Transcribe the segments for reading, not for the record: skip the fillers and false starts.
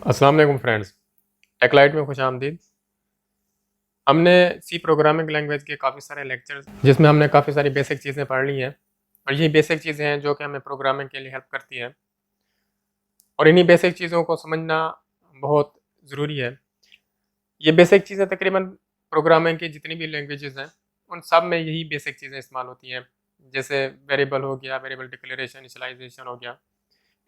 अस्सलाम वालेकुम फ्रेंड्स, टेकलाइट में खुश आमदीद। हमने सी प्रोग्रामिंग लैंग्वेज के काफ़ी सारे लेक्चर्स जिसमें हमने काफ़ी सारी बेसिक चीज़ें पढ़ ली हैं और यही बेसिक चीज़ें हैं जो कि हमें प्रोग्रामिंग के लिए हेल्प करती हैं और इन्हीं बेसिक चीज़ों को समझना बहुत ज़रूरी है। ये बेसिक चीज़ें तकरीबन प्रोग्रामिंग की जितनी भी लैंग्वेजेज़ हैं, उन सब में यही बेसिक चीज़ें इस्तेमाल होती हैं। जैसे वेरिएबल हो गया, वेरिएबल डिक्लेरेशन, इनिशियलाइज़ेशन हो गया,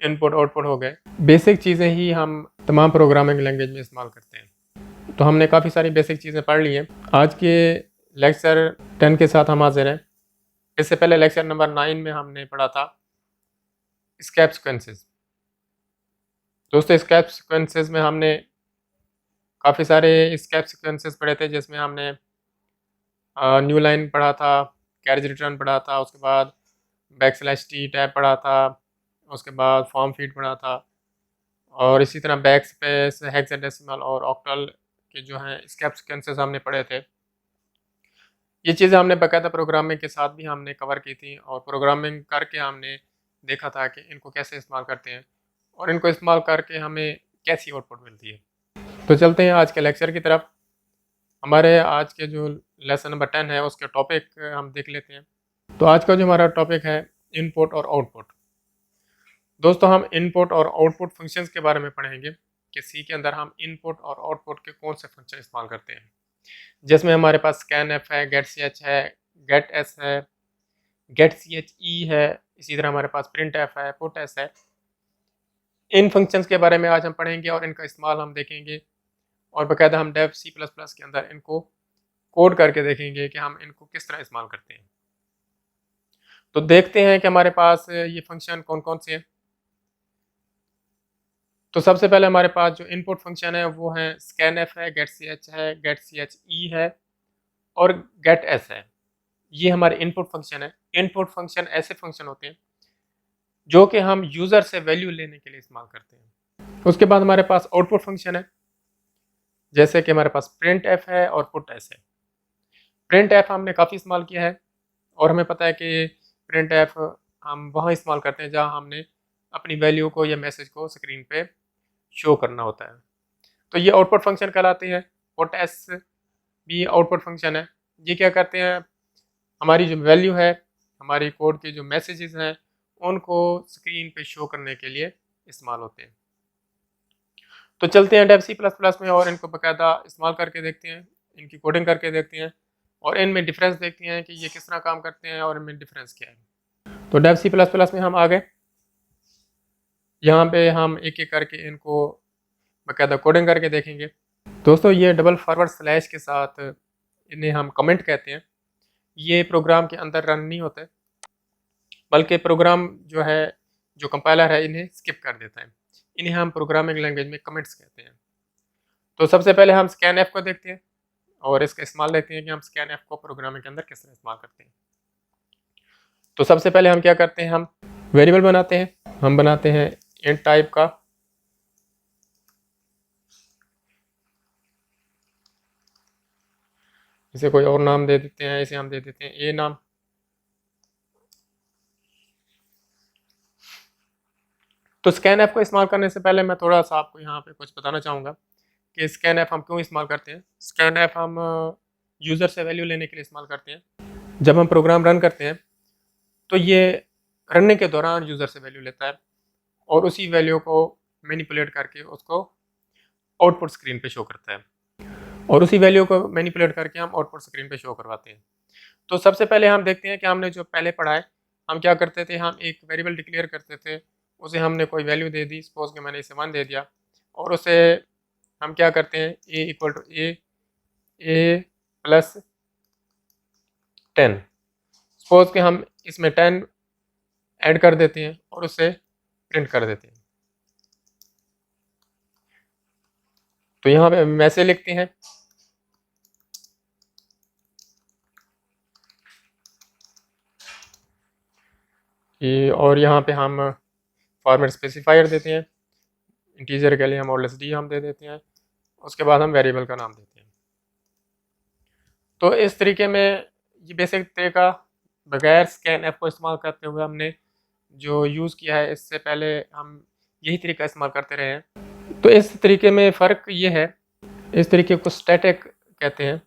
इनपुट आउटपुट हो गए। बेसिक चीज़ें ही हम तमाम प्रोग्रामिंग लैंग्वेज में इस्तेमाल करते हैं। तो हमने काफ़ी सारी बेसिक चीज़ें पढ़ ली हैं। आज के लेक्चर 10 के साथ हम हाज़िर हैं। इससे पहले लेक्चर नंबर 9 में हमने पढ़ा था स्केप सीक्वेंसेस। दोस्तों, स्केप सीक्वेंसेस में हमने काफ़ी सारे स्केप सीक्वेंसेस पढ़े थे, जिसमें हमने न्यू लाइन पढ़ा था, कैरेज रिटर्न पढ़ा था, उसके बाद बैकस्लैश टी टैब पढ़ा था, उसके बाद फॉर्म फीड पढ़ा था और इसी तरह बैक स्पेस, हेक्साडेसिमल और ऑक्टल के जो हैं स्केप सीक्वेंसेस हमने पढ़े थे। ये चीज़ें हमने बाकायदा प्रोग्रामिंग के साथ भी हमने कवर की थी और प्रोग्रामिंग करके हमने देखा था कि इनको कैसे इस्तेमाल करते हैं और इनको इस्तेमाल करके हमें कैसी आउटपुट मिलती है। तो चलते हैं आज के लेक्चर की तरफ। हमारे आज के जो लेसन नंबर 10 है उसके टॉपिक हम देख लेते हैं। तो आज का जो हमारा टॉपिक है इनपुट और आउटपुट। दोस्तों, हम इनपुट और आउटपुट फंक्शंस के बारे में पढ़ेंगे कि सी के अंदर हम इनपुट और आउटपुट के कौन से फंक्शन इस्तेमाल करते हैं। जिसमें हमारे पास स्कैन एफ है, गेट सी एच है, गेट एस है, गेट सी एच ई है, इसी तरह हमारे पास प्रिंट एफ है, पुट एस है। इन फंक्शंस के बारे में आज हम पढ़ेंगे और इनका इस्तेमाल हम देखेंगे और बाकायदा हम डेव सी प्लस प्लस के अंदर इनको कोड करके देखेंगे कि हम इनको किस तरह इस्तेमाल करते हैं। तो देखते हैं कि हमारे पास ये फंक्शन कौन कौन से हैं। तो सबसे पहले हमारे पास जो इनपुट फंक्शन है वो है स्कैन एफ है, गेट सी एच है, गेट सी एच ई है और गेट एस है। ये हमारे इनपुट फंक्शन है। इनपुट फंक्शन ऐसे फंक्शन होते हैं जो कि हम यूज़र से वैल्यू लेने के लिए इस्तेमाल करते हैं। उसके बाद हमारे पास आउटपुट फंक्शन है, जैसे कि हमारे पास प्रिंट एफ है और पुट एस है। प्रिंट एफ हमने काफ़ी इस्तेमाल किया है और हमें पता है कि प्रिंट एफ हम वहाँ इस्तेमाल करते हैं जहाँ हमने अपनी वैल्यू को या मैसेज को स्क्रीन पे शो करना होता है। तो ये आउटपुट फंक्शन कहलाते हैं। पुट एस भी आउटपुट फंक्शन है। ये क्या करते हैं, हमारी जो वैल्यू है, हमारी कोड के जो मैसेजेस हैं, उनको स्क्रीन पे शो करने के लिए इस्तेमाल होते हैं। तो चलते हैं डेव सी प्लस प्लस में और इनको बाकायदा इस्तेमाल करके देखते हैं, इनकी कोडिंग करके देखते हैं और इनमें डिफरेंस देखते हैं कि ये किस तरह काम करते हैं और इनमें डिफरेंस क्या है। तो डेव सी प्लस प्लस में हम आ गए। यहाँ पे हम एक एक करके इनको बाकायदा कोडिंग करके देखेंगे। दोस्तों, ये डबल फॉरवर्ड स्लैश के साथ इन्हें हम कमेंट कहते हैं। ये प्रोग्राम के अंदर रन नहीं होते, बल्कि प्रोग्राम जो है, जो कंपाइलर है, इन्हें स्किप कर देता है। इन्हें हम प्रोग्रामिंग लैंग्वेज में कमेंट्स कहते हैं। तो सबसे पहले हम स्कैन एफ को देखते हैं और इसका इस्तेमाल देखते हैं कि हम स्कैन एफ को प्रोग्रामिंग के अंदर किस तरह इस्तेमाल करते हैं। तो सबसे पहले हम क्या करते हैं, हम वेरिएबल बनाते हैं। हम बनाते हैं इंट टाइप का, इसे कोई और नाम दे देते हैं, इसे हम दे देते हैं ए नाम। तो स्कैन ऐप को इस्तेमाल करने से पहले मैं थोड़ा सा आपको यहाँ पे कुछ बताना चाहूँगा कि स्कैन ऐप हम क्यों इस्तेमाल करते हैं। स्कैन ऐप हम यूज़र से वैल्यू लेने के लिए इस्तेमाल करते हैं। जब हम प्रोग्राम रन करते हैं तो ये रनने के दौरान यूज़र से वैल्यू लेता है और उसी वैल्यू को मैनिपुलेट करके उसको आउटपुट स्क्रीन पे शो करता है और उसी वैल्यू को मैनिपुलेट करके हम आउटपुट स्क्रीन पे शो करवाते हैं। तो सबसे पहले हम देखते हैं कि हमने जो पहले पढ़ा है, हम क्या करते थे, हम एक वेरिएबल डिक्लेयर करते थे, उसे हमने कोई वैल्यू दे दी, सपोज कि मैंने इसे 1 दे दिया और उसे हम क्या करते हैं, a equal to a plus 10। Suppose कि हम इसमें 10 ऐड कर देते हैं और उसे प्रिंट कर देते हैं। तो यहाँ पे हम ऐसे लिखते हैं कि, और यहाँ पे हम फॉर्मेट स्पेसिफायर देते हैं, इंटीजर के लिए हम -d हम दे देते हैं, उसके बाद हम वेरिएबल का नाम देते हैं। तो इस तरीके में ये बेसिक तरीका बगैर स्कैन ऐप को इस्तेमाल करते हुए हमने जो यूज़ किया है। इससे पहले हम यही तरीका इस्तेमाल करते रहे हैं। तो इस तरीके में फ़र्क ये है, इस तरीके को स्टैटिक कहते हैं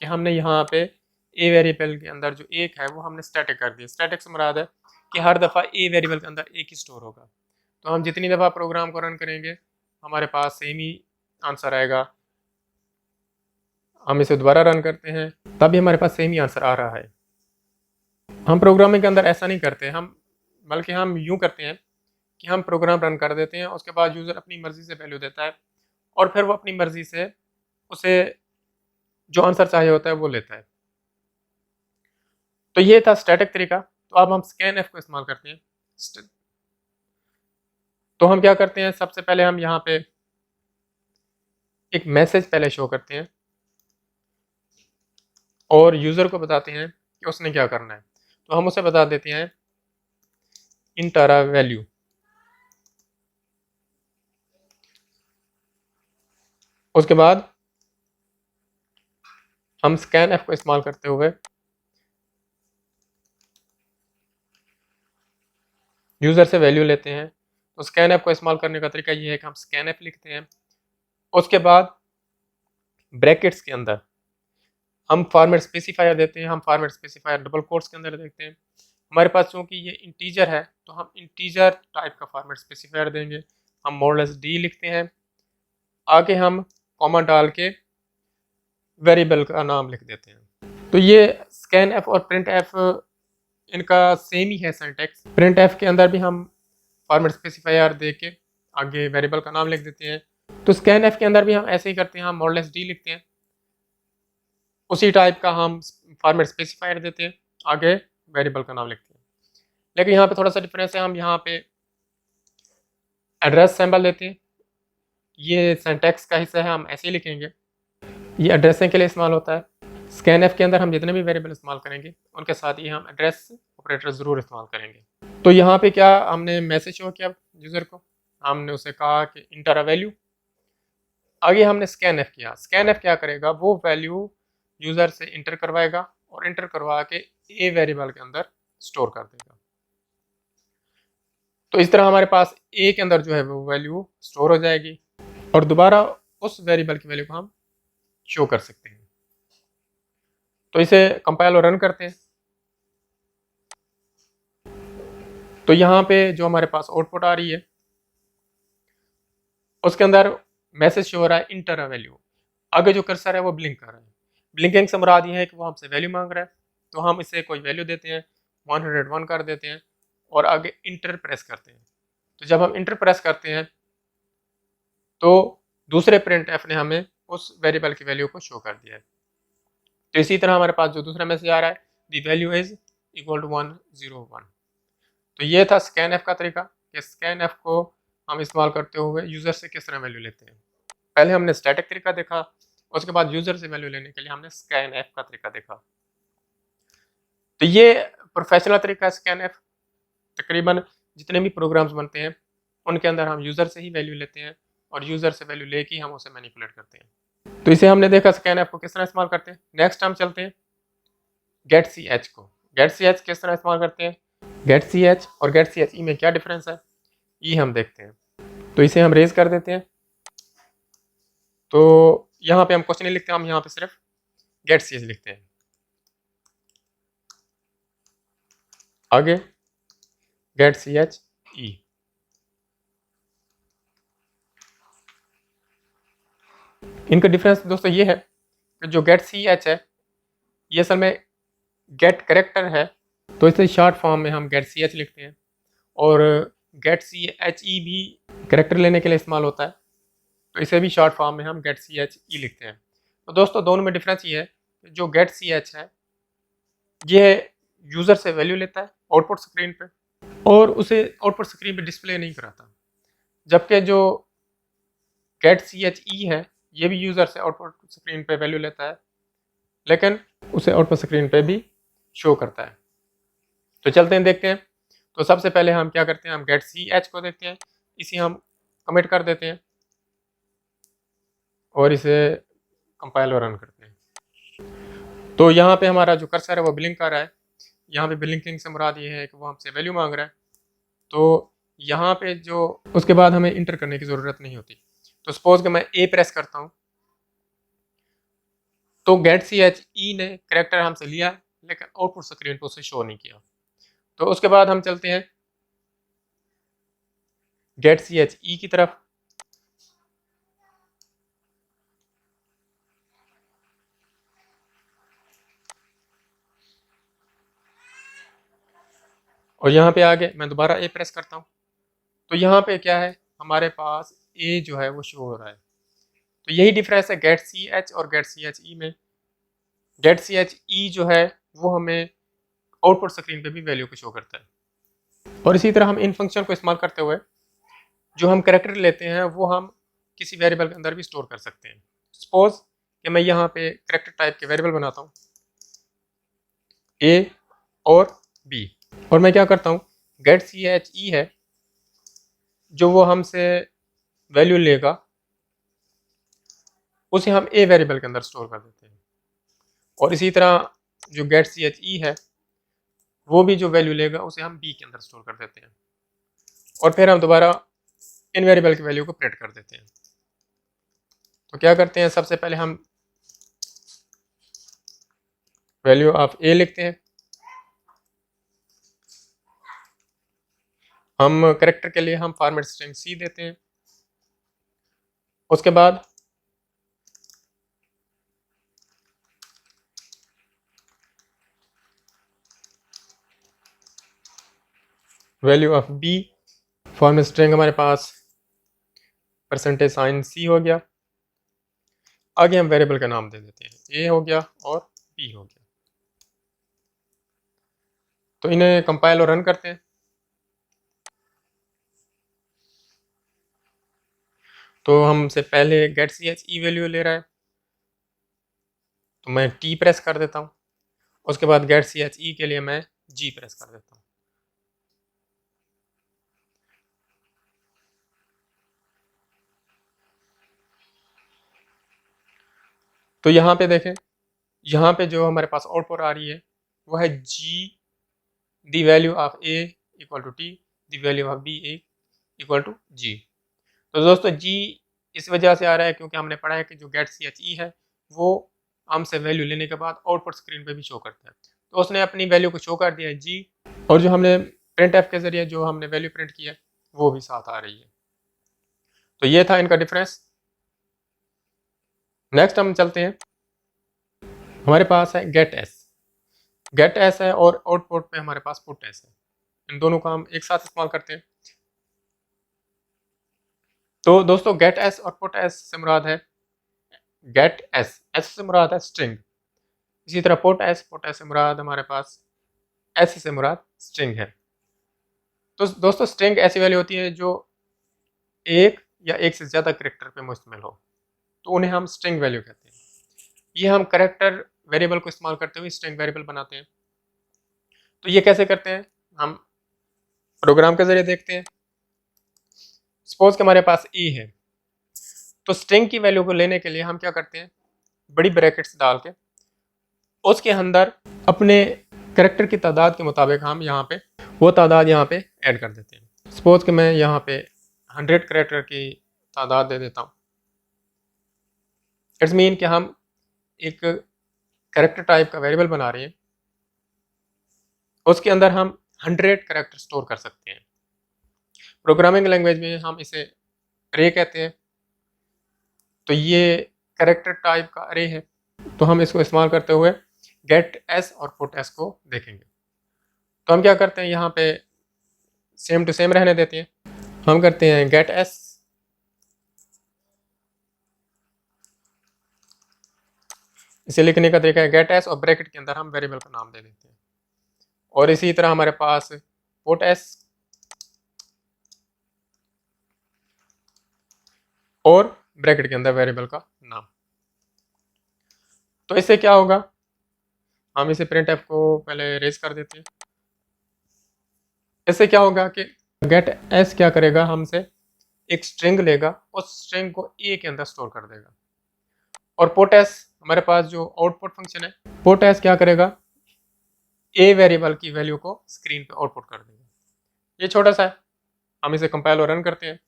कि हमने यहाँ पे ए वेरिएबल के अंदर जो एक है वो हमने स्टैटिक कर दिया। स्टैटिक से मुराद है कि हर दफ़ा ए वेरिएबल के अंदर एक ही स्टोर होगा, तो हम जितनी दफ़ा प्रोग्राम को रन करेंगे हमारे पास सेम ही आंसर आएगा। हम इसे दोबारा रन करते हैं तभी हमारे पास सेम ही आंसर आ रहा है। हम प्रोग्रामिंग के अंदर ऐसा नहीं करते, हम बल्कि हम यूँ करते हैं कि हम प्रोग्राम रन कर देते हैं, उसके बाद यूज़र अपनी मर्ज़ी से वैल्यू देता है और फिर वो अपनी मर्ज़ी से उसे जो आंसर चाहिए होता है वो लेता है। तो ये था स्टैटिक तरीका। तो अब हम स्कैनएफ को इस्तेमाल करते हैं। तो हम क्या करते हैं, सबसे पहले हम यहाँ पे एक मैसेज पहले शो करते हैं और यूज़र को बताते हैं कि उसने क्या करना है। तो हम उसे बता देते हैं इंटर अ वैल्यू। उसके बाद हम स्कैनएफ को इस्तेमाल करते हुए यूज़र से वैल्यू लेते हैं। तो स्कैनएफ को इस्तेमाल करने का तरीका ये है कि हम स्कैनएफ लिखते हैं, उसके बाद ब्रैकेट्स के अंदर हम फॉर्मेट स्पेसिफायर देते हैं। हम फॉर्मेट स्पेसिफायर डबल कोट्स के अंदर देखते हैं। हमारे पास चूँकि ये इंटीजर है तो हम इंटीजर टाइप का फॉर्मेट स्पेसिफायर देंगे। हम मोरलेस डी लिखते हैं, आगे हम कॉमा डाल के वेरिएबल का नाम लिख देते हैं। तो ये स्कैनएफ और प्रिंटएफ इनका सेम ही है सिंटैक्स। प्रिंटएफ के अंदर भी हम फॉर्मेट स्पेसिफायर दे के आगे वेरिएबल का नाम लिख देते हैं। तो स्कैनएफ के अंदर भी हम ऐसे ही करते हैं, हम मोरलेस डी लिखते हैं, उसी टाइप का हम फॉर्मेट स्पेसिफायर देते हैं, आगे वेरिएबल का नाम लिखते हैं। लेकिन यहाँ पे थोड़ा सा डिफरेंस है, हम यहाँ पे एड्रेस सिंबल देते हैं। ये सिंटैक्स का हिस्सा है, हम ऐसे ही लिखेंगे। ये एड्रेसिंग के लिए इस्तेमाल होता है। स्कैनएफ के अंदर हम जितने भी वेरिएबल इस्तेमाल करेंगे उनके साथ ही हम एड्रेस ऑपरेटर ज़रूर इस्तेमाल करेंगे। तो यहाँ पे क्या हमने मैसेज शो किया यूज़र को, हमने उसे कहा कि इंटर अ वैल्यू। आगे हमने स्कैनएफ किया। स्कैनएफ क्या करेगा, वो वैल्यू यूज़र से इंटर करवाएगा और इंटर करवा के ए वेरिएबल के अंदर स्टोर कर देगा। तो इस तरह हमारे पास ए के अंदर जो है वो वैल्यू स्टोर हो जाएगी और दोबारा उस वेरिएबल की वैल्यू को हम शो कर सकते हैं। तो इसे कंपाइल और रन करते हैं। तो यहाँ पे जो हमारे पास आउटपुट आ रही है उसके अंदर मैसेज शो हो रहा है इंटर अ वैल्यू। आगे जो कर्सर है वो ब्लिंक कर रहा है। ब्लिंकिंग से मुराद ये है कि वो हमसे वैल्यू मांग रहा है, तो हम इसे कोई वैल्यू देते हैं, 101 कर देते हैं और आगे इंटर प्रेस करते हैं। तो जब हम इंटर प्रेस करते हैं तो दूसरे प्रिंट एफ ने हमें उस वेरिएबल की वैल्यू को शो कर दिया है। तो इसी तरह हमारे पास जो दूसरा मैसेज आ रहा है, the value is equal to 101। तो ये था स्कैनएफ का तरीका कि स्कैनएफ को हम इस्तेमाल करते हुए यूज़र से किस तरह वैल्यू लेते हैं। पहले हमने स्टैटिक तरीका देखा, उसके बाद यूज़र से वैल्यू लेने के लिए हमने स्कैनएफ का तरीका देखा। तो ये प्रोफेशनल तरीका है स्कैनएफ। तकरीबन जितने भी प्रोग्राम्स बनते हैं उनके अंदर हम यूज़र से ही वैल्यू लेते हैं और यूज़र से वैल्यू लेके ही हम उसे मैनिपुलेट करते हैं। तो इसे हमने देखा स्कैनएफ को किस तरह इस्तेमाल करते हैं। नेक्स्ट हम चलते हैं गेट सी एच को। गेट सी एच किस तरह इस्तेमाल करते हैं, गेट सी एच और गेट सी एच ई में क्या डिफरेंस है ये हम देखते हैं। तो इसे हम रेज कर देते हैं। तो यहाँ पे हम कुछ नहीं लिखते, हम यहाँ पे सिर्फ गेट सी एच लिखते हैं। आगे गेट सी एच ई। इनका डिफरेंस दोस्तों ये है कि जो गेट सी एच है ये असल में गेट करेक्टर है, तो इसे शॉर्ट फॉर्म में हम गेट सी एच लिखते हैं और गेट सी एच ई भी करेक्टर लेने के लिए इस्तेमाल होता है, तो इसे भी शॉर्ट फॉर्म में हम गेट सी एच ई लिखते हैं। तो दोस्तों दोनों में डिफरेंस ये है कि जो गेट सी एच है ये यूज़र से वैल्यू लेता है आउटपुट स्क्रीन पे और उसे आउटपुट स्क्रीन पे डिस्प्ले नहीं कराता, जबकि जो गेट सी एच ई है ये भी यूज़र से आउटपुट स्क्रीन पे वैल्यू लेता है लेकिन उसे आउटपुट स्क्रीन पे भी शो करता है। तो चलते हैं देखते हैं। तो सबसे पहले हम क्या करते हैं, हम गेट सी एच को देखते हैं, इसे हम कमिट कर देते हैं और इसे कंपाइल और रन करते हैं। तो यहाँ पे हमारा जो कर्सर है वो ब्लिंक कर रहा है। यहाँ पे ब्लिंकिंग से मुराद ये है कि वो हमसे वैल्यू मांग रहा है। तो यहाँ पे जो उसके बाद हमें इंटर करने की ज़रूरत नहीं होती। तो सपोज कि मैं ए प्रेस करता हूँ तो गेट सी एच ई ने करेक्टर हमसे लिया लेकिन आउटपुट स्क्रीन पर उसे शो नहीं किया। तो उसके बाद हम चलते हैं गेट सी एच ई की तरफ। और यहाँ पे आगे मैं दोबारा ए प्रेस करता हूँ तो यहाँ पे क्या है, हमारे पास ए जो है वो शो हो रहा है। तो यही डिफरेंस है गेट सी एच और गेट सी एच ई में। गेट सी एच ई जो है वो हमें आउटपुट स्क्रीन पे भी वैल्यू को शो करता है। और इसी तरह हम इन फंक्शन को इस्तेमाल करते हुए जो हम कैरेक्टर लेते हैं वो हम किसी वेरिएबल के अंदर भी स्टोर कर सकते हैं। सपोज कि मैं यहाँ पे कैरेक्टर टाइप के वेरिएबल बनाता हूँ ए और बी, और मैं क्या करता हूँ गेट सी एच ई है जो वो हमसे वैल्यू लेगा उसे हम ए वेरिएबल के अंदर स्टोर कर देते हैं। और इसी तरह जो गेट सी एच ई है वो भी जो वैल्यू लेगा उसे हम बी के अंदर स्टोर कर देते हैं। और फिर हम दोबारा इन वेरिएबल की वैल्यू को प्रिंट कर देते हैं। तो क्या करते हैं, सबसे पहले हम वैल्यू ऑफ ए लिखते हैं। हम कैरेक्टर के लिए हम फॉर्मेट स्ट्रिंग सी देते हैं। उसके बाद value of B, format string हमारे पास परसेंटेज साइन सी हो गया। आगे हम वेरिएबल का नाम दे देते हैं, ए हो गया और बी हो गया। तो इन्हें कंपाइल और रन करते हैं। तो हमसे पहले get C H E value ले रहा है तो मैं टी प्रेस कर देता हूँ। उसके बाद गेट सी एच ई के लिए मैं जी प्रेस कर देता हूँ। तो यहाँ पे देखें, यहाँ पे जो हमारे पास आउटपुट आ रही है वो है g the value of a equal to t, the value of b a equal to g. तो दोस्तों जी इस वजह से आ रहा है क्योंकि हमने पढ़ा है कि जो गेट सी एच ई है वो हमसे वैल्यू लेने के बाद आउटपुट स्क्रीन पे भी शो करता है। तो उसने अपनी वैल्यू को शो कर दिया है जी, और जो हमने प्रिंट एफ के जरिए जो हमने वैल्यू प्रिंट किया वो भी साथ आ रही है। तो ये था इनका डिफरेंस। नेक्स्ट हम चलते हैं, हमारे पास है गेट एस। गेट एस है और आउटपुट पे हमारे पास पुट एस है। इन दोनों का हम एक साथ इस्तेमाल करते हैं। तो दोस्तों गेट एस और पुट एस से मुराद है गेट एस, एस से मुराद है स्ट्रिंग। इसी तरह पुट एस से मुराद हमारे पास एस से मुराद स्ट्रिंग है। तो दोस्तों स्ट्रिंग ऐसी वैल्यू होती है जो एक या एक से ज़्यादा करेक्टर पे मुश्तमिल हो, तो उन्हें हम स्ट्रिंग वैल्यू कहते हैं। ये हम करेक्टर वेरिएबल को इस्तेमाल करते हुए स्ट्रिंग वेरिएबल बनाते हैं। तो ये कैसे करते हैं, हम प्रोग्राम के जरिए देखते हैं। सपोज कि हमारे पास ए है, तो स्ट्रिंग की वैल्यू को लेने के लिए हम क्या करते हैं, बड़ी ब्रैकेट्स डाल के उसके अंदर अपने करेक्टर की तादाद के मुताबिक हम यहाँ पे वो तादाद यहाँ पे ऐड कर देते हैं। सपोज कि मैं यहाँ पे 100 करेक्टर की तादाद दे देता हूँ। इट्स मीन कि हम एक करेक्टर टाइप का वेरिएबल बना रहे हैं, उसके अंदर हम 100 करेक्टर स्टोर कर सकते हैं। प्रोग्रामिंग लैंग्वेज में हम इसे अरे कहते हैं। तो ये करेक्टर टाइप का अरे है, तो हम इसको इस्तेमाल करते हुए गेट एस और पुट एस को देखेंगे। तो हम क्या करते हैं, यहाँ पे सेम टू सेम रहने देते हैं। हम करते हैं गेट एस, इसे लिखने का तरीका है गेट एस और ब्रैकेट के अंदर हम वेरिएबल का नाम दे देते हैं। और इसी तरह हमारे पास पुट एस और ब्रैकेट के अंदर वेरिएबल का नाम। तो इससे क्या होगा, हम इसे प्रिंट एफ को पहले रेज कर देते हैं। इससे क्या होगा कि गेट एस क्या करेगा, हमसे एक स्ट्रिंग लेगा, उस स्ट्रिंग को ए के अंदर स्टोर कर देगा। और पुट एस हमारे पास जो आउटपुट फंक्शन है, पुट एस क्या करेगा, ए वेरिएबल की वैल्यू को स्क्रीन पे आउटपुट कर देगा। ये छोटा सा है, हम इसे कंपाइल और रन करते हैं।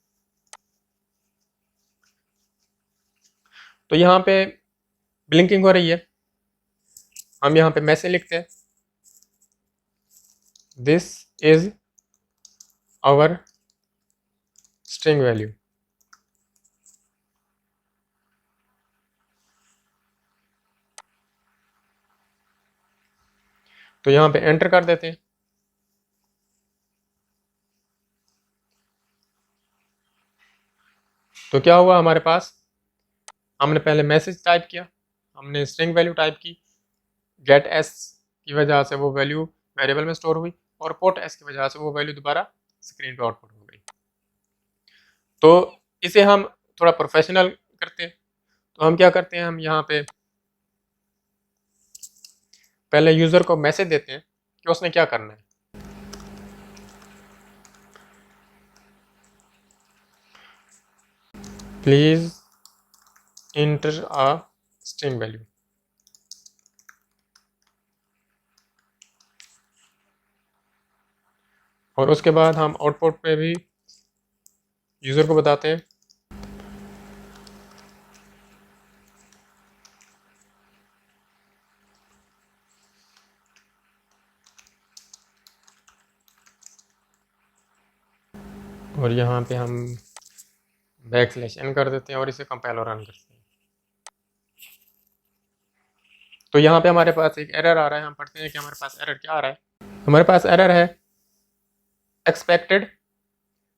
तो यहाँ पे ब्लिंकिंग हो रही है, हम यहाँ पे मैसेज लिखते हैं, this is our string value. तो यहाँ पे एंटर कर देते हैं। तो क्या हुआ हमारे पास, हमने पहले मैसेज टाइप किया, हमने स्ट्रिंग वैल्यू टाइप की, गेट एस की वजह से वो वैल्यू वेरिएबल में स्टोर हुई, और पोर्ट एस की वजह से वो वैल्यू दोबारा स्क्रीन पे आउटपुट हो गई। तो इसे हम थोड़ा प्रोफेशनल करते हैं। तो हम क्या करते हैं, हम यहाँ पे पहले यूज़र को मैसेज देते हैं कि उसने क्या करना है। Please inter a string value. और उसके बाद हम आउटपुट पे भी यूज़र को बताते हैं और यहाँ पे हम बैकस्लैश n कर देते हैं और इसे कंपाइल और रन करते हैं। तो यहाँ पे हमारे पास एक एरर आ रहा है, हम पढ़ते हैं कि हमारे पास एरर क्या आ रहा है। हमारे पास एरर है expected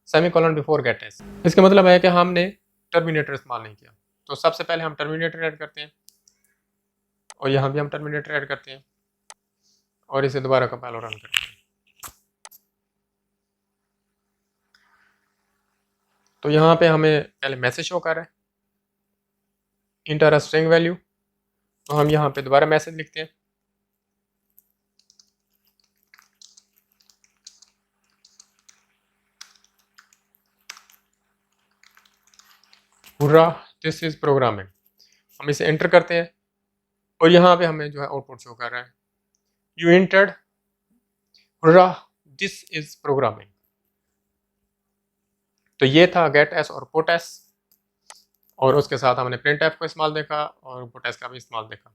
semicolon before get S. इसका मतलब है कि हमने टर्मिनेटर इस्तेमाल नहीं किया। तो सबसे पहले हम टर्मिनेटर ऐड करते हैं और यहाँ भी हम टर्मिनेटर ऐड करते हैं और इसे दोबारा कंपाइल और रन करते हैं। तो यहाँ पे हमें पहले मैसेज शो कर रहा है इंटर अ स्ट्रिंग वैल्यू। तो हम यहाँ पे दोबारा मैसेज लिखते हैं, हुर्रा दिस इज प्रोग्रामिंग। हम इसे एंटर करते हैं और यहाँ पे हमें जो है आउटपुट शो कर रहा है, you entered hurrah this is programming. तो ये था गेट एस और पुट एस, और उसके साथ हमने प्रिंट एफ को इस्तेमाल देखा और पुट एस का भी इस्तेमाल देखा।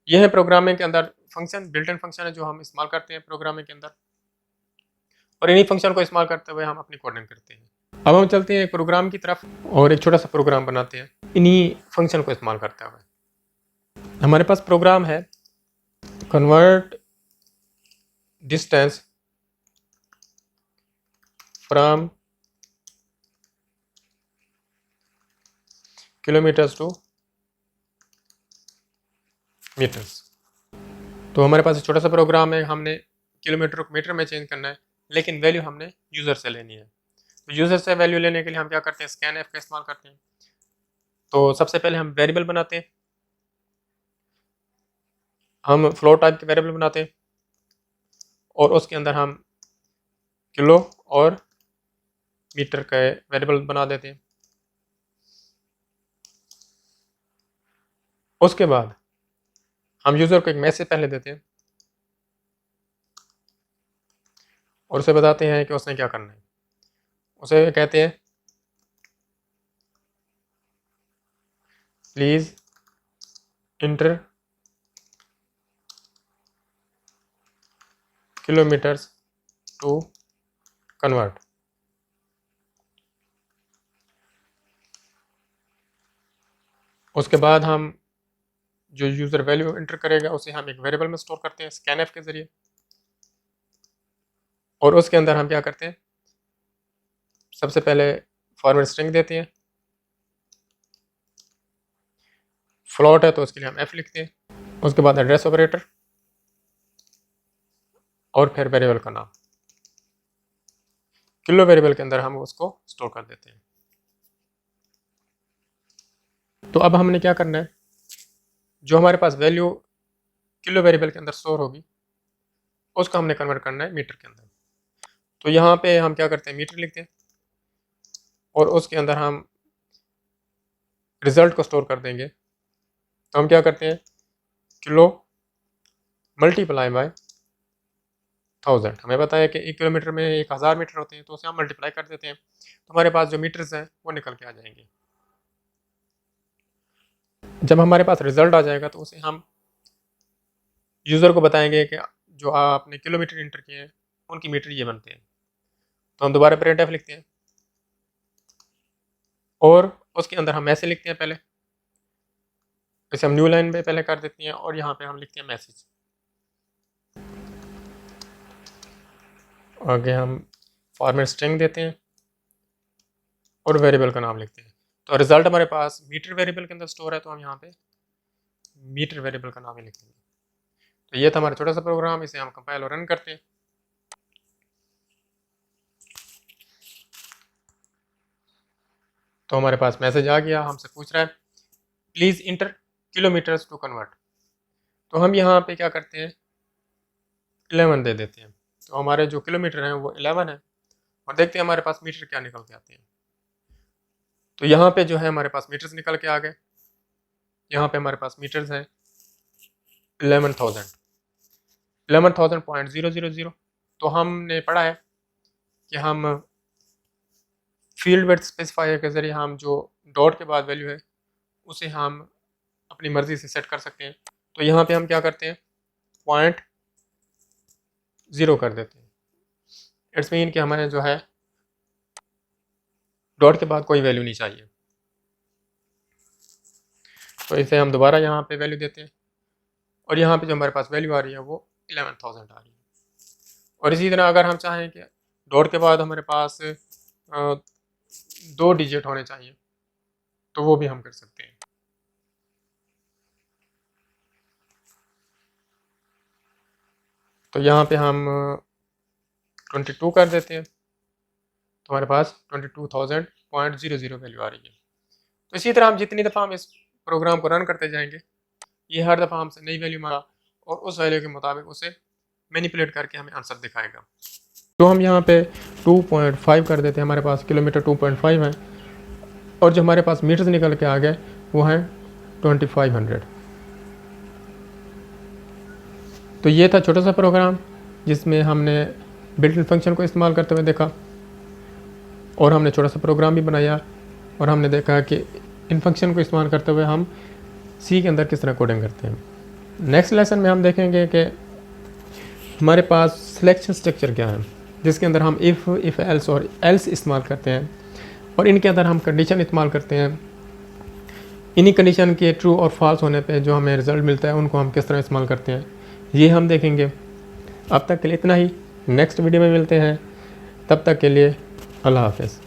यह है प्रोग्रामिंग के अंदर फंक्शन, बिल्ट इन फंक्शन है जो हम इस्तेमाल करते हैं प्रोग्रामिंग के अंदर, और इन्हीं फंक्शन को इस्तेमाल करते हुए हम अपनी कोडिंग करते हैं। अब हम चलते हैं एक प्रोग्राम की तरफ और एक छोटा सा प्रोग्राम बनाते हैं इन्हीं फंक्शन को इस्तेमाल करते हुए। हमारे पास प्रोग्राम है convert distance from kilometres to metres. तो हमारे पास एक छोटा सा प्रोग्राम है, हमने किलोमीटर को मीटर में चेंज करना है, लेकिन वैल्यू हमने यूज़र से लेनी है। तो यूज़र से वैल्यू लेने के लिए हम क्या करते हैं, स्कैन एफ का इस्तेमाल करते हैं। तो सबसे पहले हम वेरिएबल बनाते हैं, हम फ्लोट टाइप के वेरिएबल बनाते हैं और उसके अंदर हम किलो और मीटर का वेरिएबल बना देते हैं। उसके बाद हम यूज़र को एक मैसेज पहले देते हैं और उसे बताते हैं कि उसने क्या करना है। उसे कहते हैं please enter kilometres to convert. उसके बाद हम जो यूज़र वैल्यू इंटर करेगा उसे हम एक वेरिएबल में स्टोर करते हैं स्कैन एफ के ज़रिए, और उसके अंदर हम क्या करते हैं, सबसे पहले फॉर्मेट स्ट्रिंग देते हैं, फ्लोट है तो उसके लिए हम एफ लिखते हैं, उसके बाद एड्रेस ऑपरेटर और फिर वेरिएबल का नाम। किलो वेरिएबल के अंदर हम उसको स्टोर कर देते हैं। तो अब हमने क्या करना है, जो हमारे पास वैल्यू किलो वेरिएबल के अंदर स्टोर होगी उसको हमने कन्वर्ट करना है मीटर के अंदर। तो यहाँ पे हम क्या करते हैं, मीटर लिखते हैं और उसके अंदर हम रिजल्ट को स्टोर कर देंगे। तो हम क्या करते हैं, किलो मल्टीप्लाई बाय 1000। हमें पता है कि 1 किलोमीटर में 1000 मीटर होते हैं, तो उसे हम मल्टीप्लाई कर देते हैं, तो हमारे पास जो मीटर्स हैं वो निकल के आ जाएंगे। जब हमारे पास रिज़ल्ट आ जाएगा तो उसे हम यूज़र को बताएंगे कि जो आपने किलोमीटर इंटर किए हैं उनकी मीटर ये बनते हैं। तो हम दोबारा printf लिखते हैं और उसके अंदर हम ऐसे लिखते हैं, पहले इसे हम न्यू लाइन पे पहले कर देते हैं और यहाँ पे हम लिखते हैं मैसेज। आगे हम फॉर्मेट स्ट्रिंग देते हैं और वेरिएबल का नाम लिखते हैं। तो रिज़ल्ट हमारे पास मीटर वेरिएबल के अंदर स्टोर है, तो हम यहाँ पे मीटर वेरिएबल का नाम ही लिखेंगे। तो ये था हमारा छोटा सा प्रोग्राम, इसे हम कंपाइल और रन करते हैं। तो हमारे पास मैसेज आ गया, हमसे पूछ रहा है please enter kilometres to convert. तो हम यहाँ पे क्या करते हैं 11 दे देते हैं। तो हमारे जो किलोमीटर हैं वो 11 है और देखते हैं हमारे पास मीटर क्या निकल के आते हैं। तो यहाँ पे जो है हमारे पास मीटर्स निकल के आ गए। यहाँ पे हमारे पास मीटर्स हैं 11,000.000। तो हमने पढ़ा है कि हम फील्ड विड्थ स्पेसिफायर के ज़रिए हम जो डॉट के बाद वैल्यू है उसे हम अपनी मर्ज़ी से सेट कर सकते हैं। तो यहाँ पे हम क्या करते हैं 0.0 कर देते हैं। इट्स मीन कि हमारे जो है डॉट के बाद कोई वैल्यू नहीं चाहिए। तो इसे हम दोबारा यहाँ पे वैल्यू देते हैं और यहाँ पे जो हमारे पास वैल्यू आ रही है वो 11,000 आ रही है। और इसी तरह अगर हम चाहें कि डॉट के बाद हमारे पास 2 डिजिट होने चाहिए तो वो भी हम कर सकते हैं। तो यहाँ पे हम 22 कर देते हैं, तो हमारे पास 22,000.00 वैल्यू आ रही है। तो इसी तरह हम जितनी दफ़ा हम इस प्रोग्राम को रन करते जाएंगे ये हर दफ़ा हमसे नई वैल्यू मांगा और उस वैल्यू के मुताबिक उसे मैनिपुलेट करके हमें आंसर दिखाएगा। तो हम यहाँ पे 2.5 कर देते हैं, हमारे पास किलोमीटर 2.5 है और जो हमारे पास मीटर्स निकल के आ गए वो हैं 2500। तो ये था छोटा सा प्रोग्राम जिसमें हमने बिल्ट इन फंक्शन को इस्तेमाल करते हुए देखा और हमने छोटा सा प्रोग्राम भी बनाया और हमने देखा कि इन फंक्शन को इस्तेमाल करते हुए हम सी के अंदर किस तरह कोडिंग करते हैं। नेक्स्ट लेसन में हम देखेंगे कि हमारे पास सिलेक्शन स्ट्रक्चर क्या है जिसके अंदर हम इफ़ एल्स और एल्स इस्तेमाल करते हैं और इनके अंदर हम कंडीशन इस्तेमाल करते हैं। इन्हीं कंडीशन के ट्रू और फॉल्स होने पे जो हमें रिज़ल्ट मिलता है उनको हम किस तरह इस्तेमाल करते हैं ये हम देखेंगे। अब तक के लिए इतना ही, नेक्स्ट वीडियो में मिलते हैं, तब तक के लिए अल्लाह हाफ़िज़।